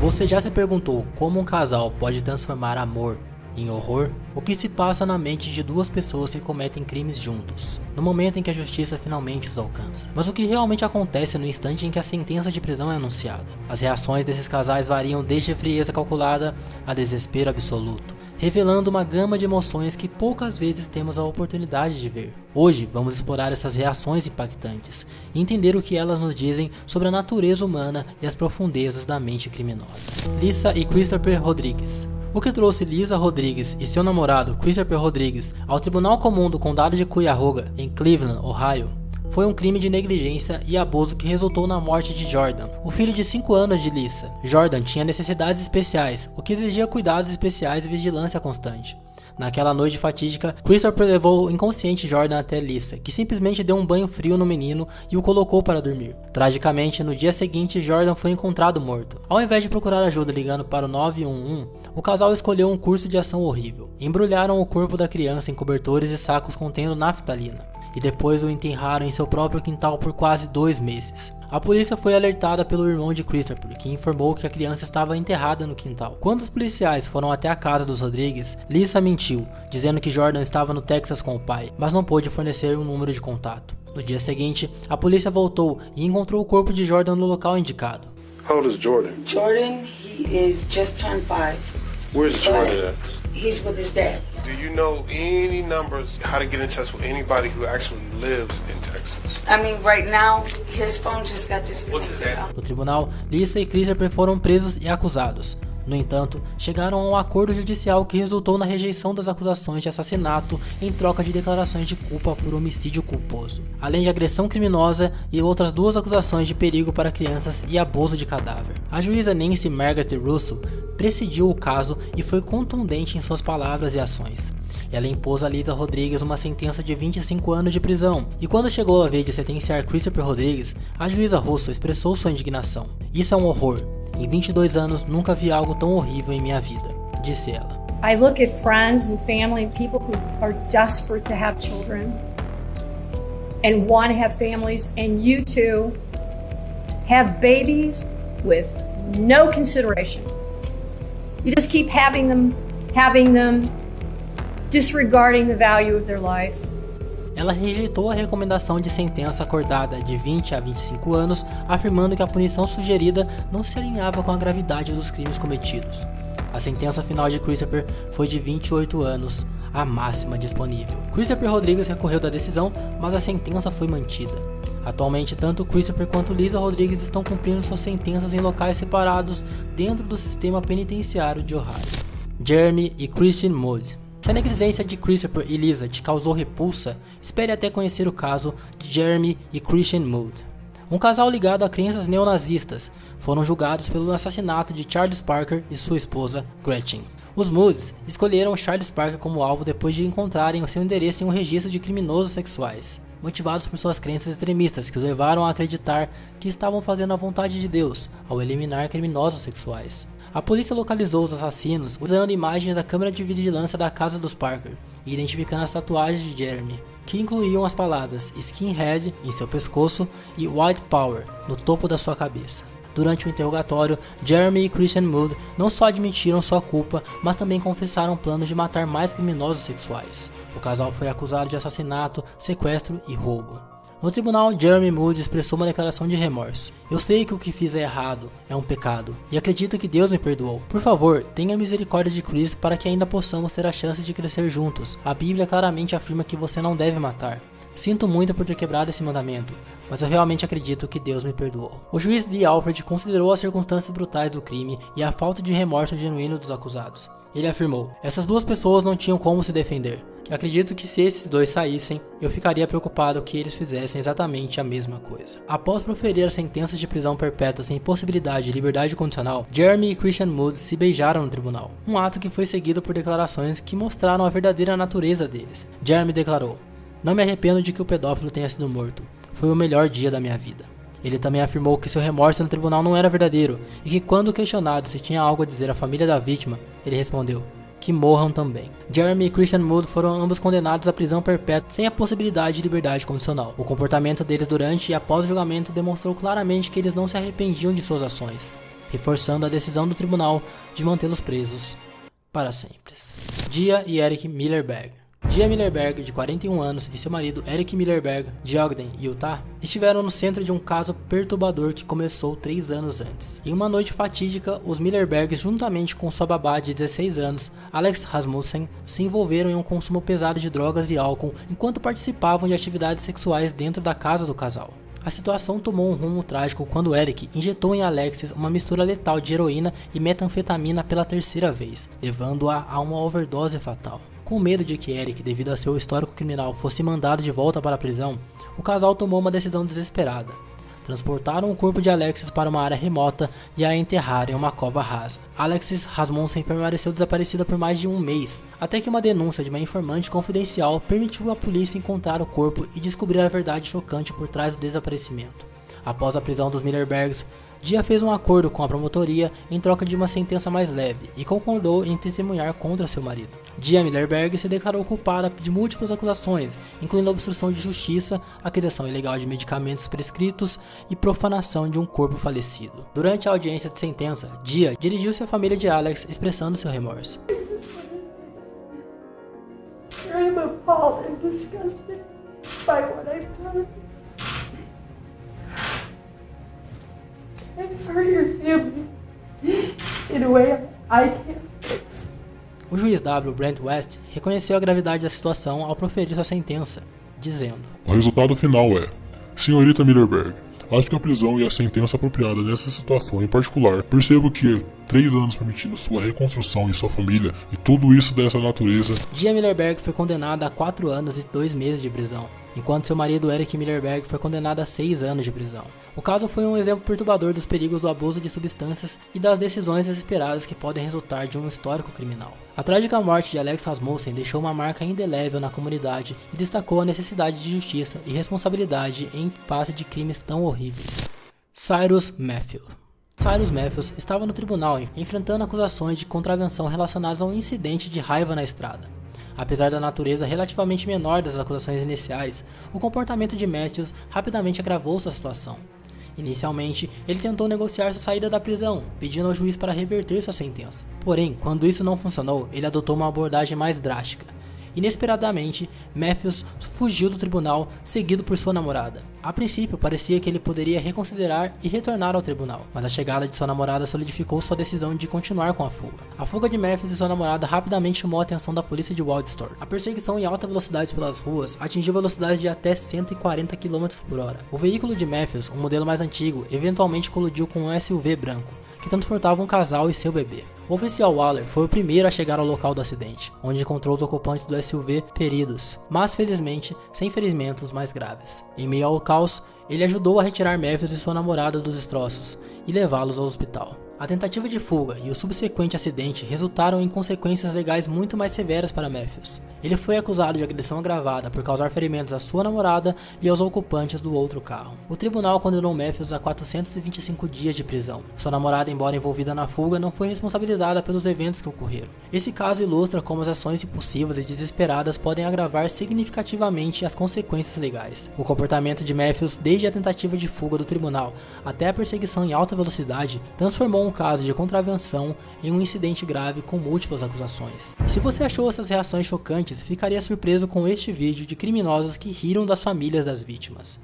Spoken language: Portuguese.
Você já se perguntou como um casal pode transformar amor em horror? O que se passa na mente de duas pessoas que cometem crimes juntos, no momento em que a justiça finalmente os alcança? Mas o que realmente acontece no instante em que a sentença de prisão é anunciada? As reações desses casais variam desde a frieza calculada a desespero absoluto, revelando uma gama de emoções que poucas vezes temos a oportunidade de ver. Hoje vamos explorar essas reações impactantes e entender o que elas nos dizem sobre a natureza humana e as profundezas da mente criminosa. Lisa e Christopher Rodrigues. O que trouxe Lisa Rodrigues e seu namorado Christopher Rodrigues ao Tribunal Comum do Condado de Cuyahoga, em Cleveland, Ohio, foi um crime de negligência e abuso que resultou na morte de Jordan, o filho de 5 anos de Lisa. Jordan tinha necessidades especiais, o que exigia cuidados especiais e vigilância constante. Naquela noite fatídica, Christopher levou o inconsciente Jordan até Lisa, que simplesmente deu um banho frio no menino e o colocou para dormir. Tragicamente, no dia seguinte, Jordan foi encontrado morto. Ao invés de procurar ajuda ligando para o 911, o casal escolheu um curso de ação horrível. Embrulharam o corpo da criança em cobertores e sacos contendo naftalina, e depois o enterraram em seu próprio quintal por quase 2 meses. A polícia foi alertada pelo irmão de Christopher, que informou que a criança estava enterrada no quintal. Quando os policiais foram até a casa dos Rodrigues, Lisa mentiu, dizendo que Jordan estava no Texas com o pai, mas não pôde fornecer um número de contato. No dia seguinte, a polícia voltou e encontrou o corpo de Jordan no local indicado. How old is Jordan? Jordan, he is just turned 5. Where's Jordan at? He's with his dad. Do you know any numbers how to get in touch with anybody who actually lives in Texas? I mean, right now, his phone just got disconnected. What's his name? No tribunal, Lisa e Christopher foram presos e acusados. No entanto, chegaram a um acordo judicial que resultou na rejeição das acusações de assassinato em troca de declarações de culpa por homicídio culposo, além de agressão criminosa e outras 2 acusações de perigo para crianças e abuso de cadáver. A juíza Nancy Margaret Russell presidiu o caso e foi contundente em suas palavras e ações. Ela impôs a Lisa Rodrigues uma sentença de 25 anos de prisão, e quando chegou a vez de sentenciar Christopher Rodrigues, a juíza Russell expressou sua indignação. "Isso é um horror. Em 22 anos nunca vi algo tão horrível em minha vida", disse ela. I look at friends and family and people who are desperate to have children and want to have families, and you two have babies with no consideration. You just keep having them, disregarding the value of their life. Ela rejeitou a recomendação de sentença acordada de 20 a 25 anos, afirmando que a punição sugerida não se alinhava com a gravidade dos crimes cometidos. A sentença final de Christopher foi de 28 anos, a máxima disponível. Christopher Rodrigues recorreu da decisão, mas a sentença foi mantida. Atualmente, tanto Christopher quanto Lisa Rodrigues estão cumprindo suas sentenças em locais separados dentro do sistema penitenciário de Ohio. Jeremy e Christian Mood. Se a negligência de Christopher e Lisa te causou repulsa, espere até conhecer o caso de Jeremy e Christian Mood. Um casal ligado a crenças neonazistas foram julgados pelo assassinato de Charles Parker e sua esposa Gretchen. Os Moods escolheram Charles Parker como alvo depois de encontrarem o seu endereço em um registro de criminosos sexuais, motivados por suas crenças extremistas que os levaram a acreditar que estavam fazendo a vontade de Deus ao eliminar criminosos sexuais. A polícia localizou os assassinos usando imagens da câmera de vigilância da casa dos Parker e identificando as tatuagens de Jeremy, que incluíam as palavras Skinhead em seu pescoço e White Power no topo da sua cabeça. Durante o interrogatório, Jeremy e Christian Mood não só admitiram sua culpa, mas também confessaram planos de matar mais criminosos sexuais. O casal foi acusado de assassinato, sequestro e roubo. No tribunal, Jeremy Mood expressou uma declaração de remorso. "Eu sei que o que fiz é errado, é um pecado, e acredito que Deus me perdoou. Por favor, tenha misericórdia de Chris para que ainda possamos ter a chance de crescer juntos. A Bíblia claramente afirma que você não deve matar. Sinto muito por ter quebrado esse mandamento, mas eu realmente acredito que Deus me perdoou." O juiz Lee Alfred considerou as circunstâncias brutais do crime e a falta de remorso genuíno dos acusados. Ele afirmou: "Essas 2 pessoas não tinham como se defender. Acredito que se esses 2 saíssem, eu ficaria preocupado que eles fizessem exatamente a mesma coisa." Após proferir a sentença de prisão perpétua sem possibilidade de liberdade condicional, Jeremy e Christian Mood se beijaram no tribunal, um ato que foi seguido por declarações que mostraram a verdadeira natureza deles. Jeremy declarou: "Não me arrependo de que o pedófilo tenha sido morto. Foi o melhor dia da minha vida." Ele também afirmou que seu remorso no tribunal não era verdadeiro e que, quando questionado se tinha algo a dizer à família da vítima, ele respondeu: "Que morram também." Jeremy e Christian Mood foram ambos condenados à prisão perpétua sem a possibilidade de liberdade condicional. O comportamento deles durante e após o julgamento demonstrou claramente que eles não se arrependiam de suas ações. reforçando a decisão do tribunal de mantê-los presos para sempre. Gia e Eric Millerberg. Gia Millerberg, de 41 anos, e seu marido Eric Millerberg, de Ogden, Utah, estiveram no centro de um caso perturbador que começou 3 anos antes. Em uma noite fatídica, os Millerbergs, juntamente com sua babá de 16 anos, Alex Rasmussen, se envolveram em um consumo pesado de drogas e álcool enquanto participavam de atividades sexuais dentro da casa do casal. A situação tomou um rumo trágico quando Eric injetou em Alexis uma mistura letal de heroína e metanfetamina pela 3ª vez, levando-a a uma overdose fatal. Com medo de que Eric, devido a seu histórico criminal, fosse mandado de volta para a prisão, o casal tomou uma decisão desesperada. Transportaram o corpo de Alexis para uma área remota e a enterraram em uma cova rasa. Alexis Rasmussen permaneceu desaparecida por mais de um mês, até que uma denúncia de uma informante confidencial permitiu à polícia encontrar o corpo e descobrir a verdade chocante por trás do desaparecimento. Após a prisão dos Millerbergs, Gia fez um acordo com a promotoria em troca de uma sentença mais leve e concordou em testemunhar contra seu marido. Gia Millerberg se declarou culpada de múltiplas acusações, incluindo obstrução de justiça, aquisição ilegal de medicamentos prescritos e profanação de um corpo falecido. Durante a audiência de sentença, Gia dirigiu-se à família de Alex expressando seu remorso. I'm appalled and disgusted by what I've done. And for your family, in a way I can't fix. O juiz W. Brent West reconheceu a gravidade da situação ao proferir sua sentença, dizendo: O resultado final é: Senhorita Millerberg, acho que a prisão e a sentença apropriada nessa situação em particular, percebo que 3 anos permitindo sua reconstrução e sua família, e tudo isso dessa natureza. Gia Millerberg foi condenada a 4 anos e 2 meses de prisão, enquanto seu marido Eric Millerberg foi condenado a 6 anos de prisão. O caso foi um exemplo perturbador dos perigos do abuso de substâncias e das decisões desesperadas que podem resultar de um histórico criminal. A trágica morte de Alex Rasmussen deixou uma marca indelével na comunidade e destacou a necessidade de justiça e responsabilidade em face de crimes tão horríveis. Cyrus Matthews. Cyrus Matthews estava no tribunal enfrentando acusações de contravenção relacionadas a um incidente de raiva na estrada. Apesar da natureza relativamente menor das acusações iniciais, o comportamento de Matthews rapidamente agravou sua situação. Inicialmente, ele tentou negociar sua saída da prisão, pedindo ao juiz para reverter sua sentença. Porém, quando isso não funcionou, ele adotou uma abordagem mais drástica. Inesperadamente, Matthews fugiu do tribunal, seguido por sua namorada. A princípio, parecia que ele poderia reconsiderar e retornar ao tribunal, mas a chegada de sua namorada solidificou sua decisão de continuar com a fuga. A fuga de Matthews e sua namorada rapidamente chamou a atenção da polícia de Waldstore. A perseguição em alta velocidade pelas ruas atingiu velocidade de até 140 km/h. O veículo de Matthews, um modelo mais antigo, eventualmente colidiu com um SUV branco, que transportava um casal e seu bebê. O oficial Waller foi o primeiro a chegar ao local do acidente, onde encontrou os ocupantes do SUV feridos, mas felizmente sem ferimentos mais graves. Em meio ao caos, ele ajudou a retirar Matthews e sua namorada dos destroços e levá-los ao hospital. A tentativa de fuga e o subsequente acidente resultaram em consequências legais muito mais severas para Matthews. Ele foi acusado de agressão agravada por causar ferimentos à sua namorada e aos ocupantes do outro carro. O tribunal condenou Matthews a 425 dias de prisão. Sua namorada, embora envolvida na fuga, não foi responsabilizada pelos eventos que ocorreram. Esse caso ilustra como as ações impulsivas e desesperadas podem agravar significativamente as consequências legais. O comportamento de Matthews, desde a tentativa de fuga do tribunal até a perseguição em alta velocidade, transformou um caso de contravenção em um incidente grave com múltiplas acusações. E se você achou essas reações chocantes, ficaria surpreso com este vídeo de criminosos que riram das famílias das vítimas.